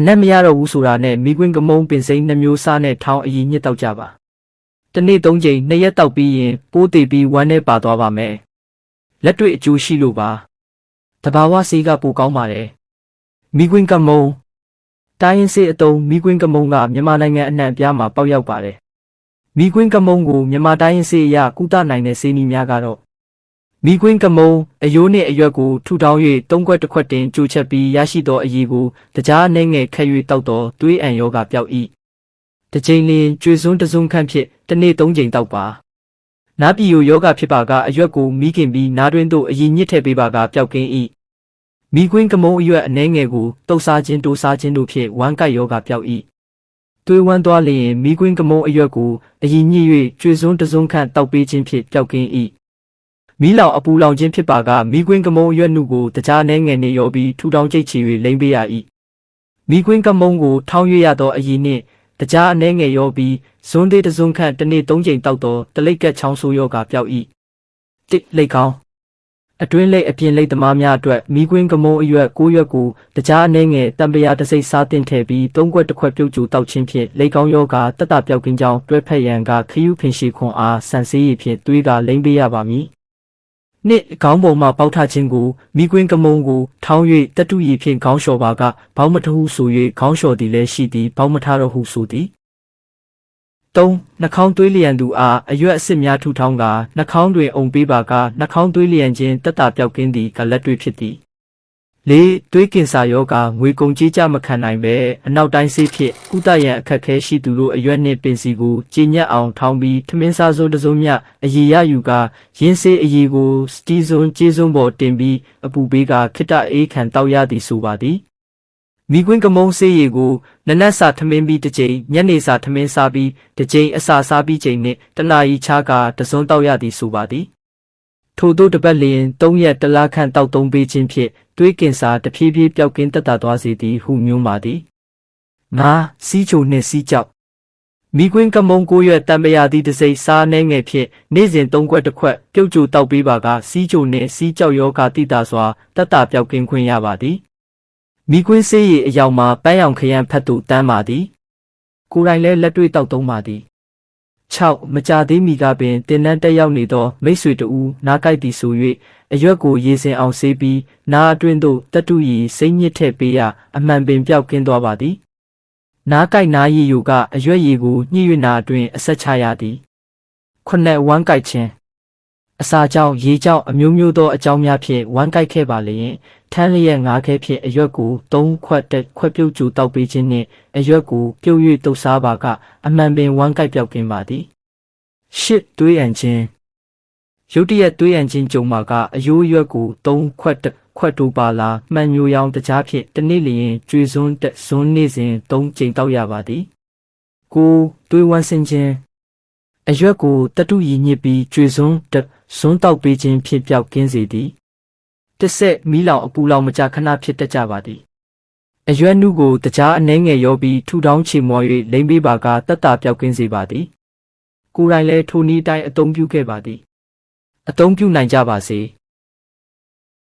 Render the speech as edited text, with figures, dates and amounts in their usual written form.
နက်မရတော့ဘူးဆိုတာနဲ့မိကွင်းကမုံပင်စိမ့်နှမျိုးစားနဲ့ထောင်းအရင်ညစ်တောက်ကြပါတနေ့3ချိန်2ရက်တောက်ပြီးရင်ပိုးသေးပြီးဝမ်းနဲ့ပါသွားပါမယ်လက်တွေ့အကျိုးရှိလို့ပါတဘာဝဆေးကပိုကောင်းပါတယ်မိကွင်းကမုံတိုင်းရင်းစေးအတုံးမိကွင်းကမုံကမြန်မာနိုင်ငံအနှံ့အပြားမှာပေါက်ရောက်ပါတယ်မိကွင်းကမုံကိုမြန်မာတိုင်းရင်းစေးအရကုသနိုင်တဲ့ဆေးနည်းများကတော့မိကွင်းကမုံအယိုးနှင့်အရွက်ကိုထူထောင်၍3ခွက်တစ်ခွက်တင်ကြိုချက်ပြီးရရှိသောအရည်ကိုတကြားအနှဲငယ်ခက်၍တောက်သောသွေးအံရောဂါပျောက်၏တစ်ချိန်လျင်ကျွေစွန်းတစုံခန့်ဖြင့်တစ်နေ့3ချိန်တောက်ပါနားပြည်ယောဂဖြစ်ပါကအရွက်ကိုမိခင်ပြီးနားတွင်သို့အရည်ညစ်ထည့်ပေးပါကပျောက်ကင်း၏မိကွင်းကမုံအရွက်အနှဲငယ်ကိုတုပ်စားခြင်းတိုးစားခြင်းတို့ဖြင့်ဝမ်းကိုက်ယောဂပျောက်၏သွေးဝမ်းသွားလျင်မိကွင်းကမုံအရွက်ကိုအရည်ညစ်၍ကျွေစွန်းတစုံခန့်တောက်ပေးခြင်းဖြင့်ပျောက်ကင်း၏မီးလောင်အပူလောင်ခြင်းဖြစ်ပါကမိကွင်းကမုံအရွက်နှုကိုတကြားနှဲငယ်နှင့်ရောပြီးထူထောင်ကြိတ်ချီ၍လိမ့်ပေးရ၏မိကွင်းကမုံကိုထောင်း၍ရသောအရည်နှင့်တကြားအနှဲငယ်ရောပြီးဇွန်းသေးတစုံခန့်တစ်နေ့3ချိန်တောက်သောတလိပ်ကက်ချောင်းဆိုးယောဂပျောက်၏တစ်လိပ်ကောင်းအတွင်းလိပ်အပြင်လိပ်သမားများအတွက်မိကွင်းကမုံအရွက်9ရွက်ကိုတကြားအနှဲငယ်တံပရာတစ်စိတ်စားတင်ထည့်ပြီး3ခွက်တစ်ခွက်ပြုတ်ကျတောက်ခြင်းဖြင့်လိပ်ကောင်းယောဂတတပျောက်ကင်းကြောင်းတွဲဖက်ရန်ကခရုဖင်ရှိခွန်အားဆန်ဆေးရည်ဖြင့်သွေးကလိမ့်ပေးရပါမည်နှစ်ခေါင်းပေါ်မှပေါက်ထခြင်းကိုမိကွင်းကမုံကိုထောင်း၍တတုရည်ဖြင့်ခေါင်းလျှော်ပါကဘောင်းမထဟုဆို၍ခေါင်းလျှော်သည်လည်းရှိသည်ဘောင်းမထတော့ဟုဆိုသည်3နှာခေါင်းသွေးလျံသူအားအရွက်အစစ်များထူထောင်းကနှာခေါင်းတွင်အုံပေးပါကနှာခေါင်းသွေးလျံခြင်းတတပျောက်ကင်းသည်ကလက်တွေ့ဖြစ်သည်4သွေးကင်ဆာယောဂငွေကုန်ကြေးကြမခံနိုင်ပဲအနောက်တိုင်းဆေးဖြင့်ကုသရန်အခက်ခဲရှိသူတို့အရွက်နှင့်ပင်စီကိုကြေညက်အောင်ထောင်းပြီးထမင်းစားစိုးတစုံမြအရည်ရယူကရင်းဆေးအရည်ကိုစတီဇွန်ကျေးစွန်းပေါ်တင်ပြီးအပူပေးကခိတအေးခံတောက်ရသည်ဆိုပါသည်မိကွင်းကမုံဆေးရည်ကိုနနက်စာထမင်းပြီးတစ်ကြိမ်ညနေစာထမင်းစားပြီးတစ်ကြိမ်အစာစားပြီးချိန်နှင့်တနာရီခြားကတစွန်းတောက်ရသည်ဆိုပါသည်ထို့သောတပတ်လျင်3ရက်တလခန့်တောက်သုံးပေးခြင်းဖြင့်သွေးကင်ဆာတဖြည်းဖြည်းပျောက်ကင်းတက်တာသွားစေသည်ဟုမျိုးပါသည်5စီးချိုနှင့်စီးကြောက်မိကွင်းကမုံ9ရွက်တံပရာသည့်တစ်စိတ်စားနှဲငယ်ဖြင့်နေ့စဉ်3ခွက်တစ်ခွက်ပြုတ်ကျတောက်ပေးပါကစီးချိုနှင့်စီးကြောက်ယောဂတိတာစွာတက်တာပျောက်ကင်းခွင့်ရပါသည်မိကွင်းဆေးရည်အယောင်မှာပန်းရောင်ခရမ်းဖတ်သူတန်းပါသည်ကိုယ်တိုင်လည်းလက်တွေ့တောက်သုံးပါသည်6မကြသေးမီကပင်တင်နန်းတက်ရောက်နေသောမိတ်ဆွေတဦးနားကိုက်သည်ဆို၍အရွက်ကိုရေစင်အောင်ဆေးပြီးနားအတွင်းသို့တတုရည်စိမ့်ညစ်ထည့်ပေးရအမှန်ပင်ပျောက်ကင်းသွားပါသည်နားကိုက်နားရည်ယူကအရွက်ရည်ကိုညှိ၍နားအတွင်းအဆက်ချရသည်9ဝမ်းကိုက်ခြင်းအစာကြောင့်ရေကြောင့်အမျိုးမျိုးသောအကြောင်းများဖြင့်ဝမ်းကိုက်ခဲ့ပါလျင်ထန်းလျက်9ခဲဖြင့်အရွက်ကို3ခွက်တက်ခွက်ပြုတ်ကျတောက်ပေးခြင်းနှင့်အရွက်ကိုပြုတ်၍တုပ်စားပါကအမှန်ပင်ဝမ်းကိုက်ပျောက်ကင်းပါသည်10သွေးအံခြင်းရုတ်တရက်သွေးအံခြင်းကြုံမှာကအယိုးရွက်ကို3ခွက်တက်ခွက်တိုးပါလာမှန်မျိုးရောင်တကြားဖြင့်တစ်နေ့လျင်ကျွေစွန်းတက်စွန်းနေစဉ်3ကြိမ်တောက်ရပါသည်9သွေးဝမ်းဆင်းခြင်းအရွက်ကိုတတုရည်ညစ်ပြီးကျွေစွန်းတက်စွန်းတောက်ပေးခြင်းဖြင့်ပျောက်ကင်းစေသည်တစ်ဆက်မီးလောင်အပူလောင်မကြာခဏဖြစ်တတ်ကြပါသည်အရွက်နှုကိုတကြားအနှဲငယ်ရောပြီးထူထောင်းချေမွှာ၍လိမ့်ပေးပါကတက်တာပျောက်ကင်းစေပါသည်ကိုယ်တိုင်လည်းထိုနည်းအတိုင်းအသုံးပြုခဲ့ပါသည်အသုံးပြုနိုင်ကြပါစေ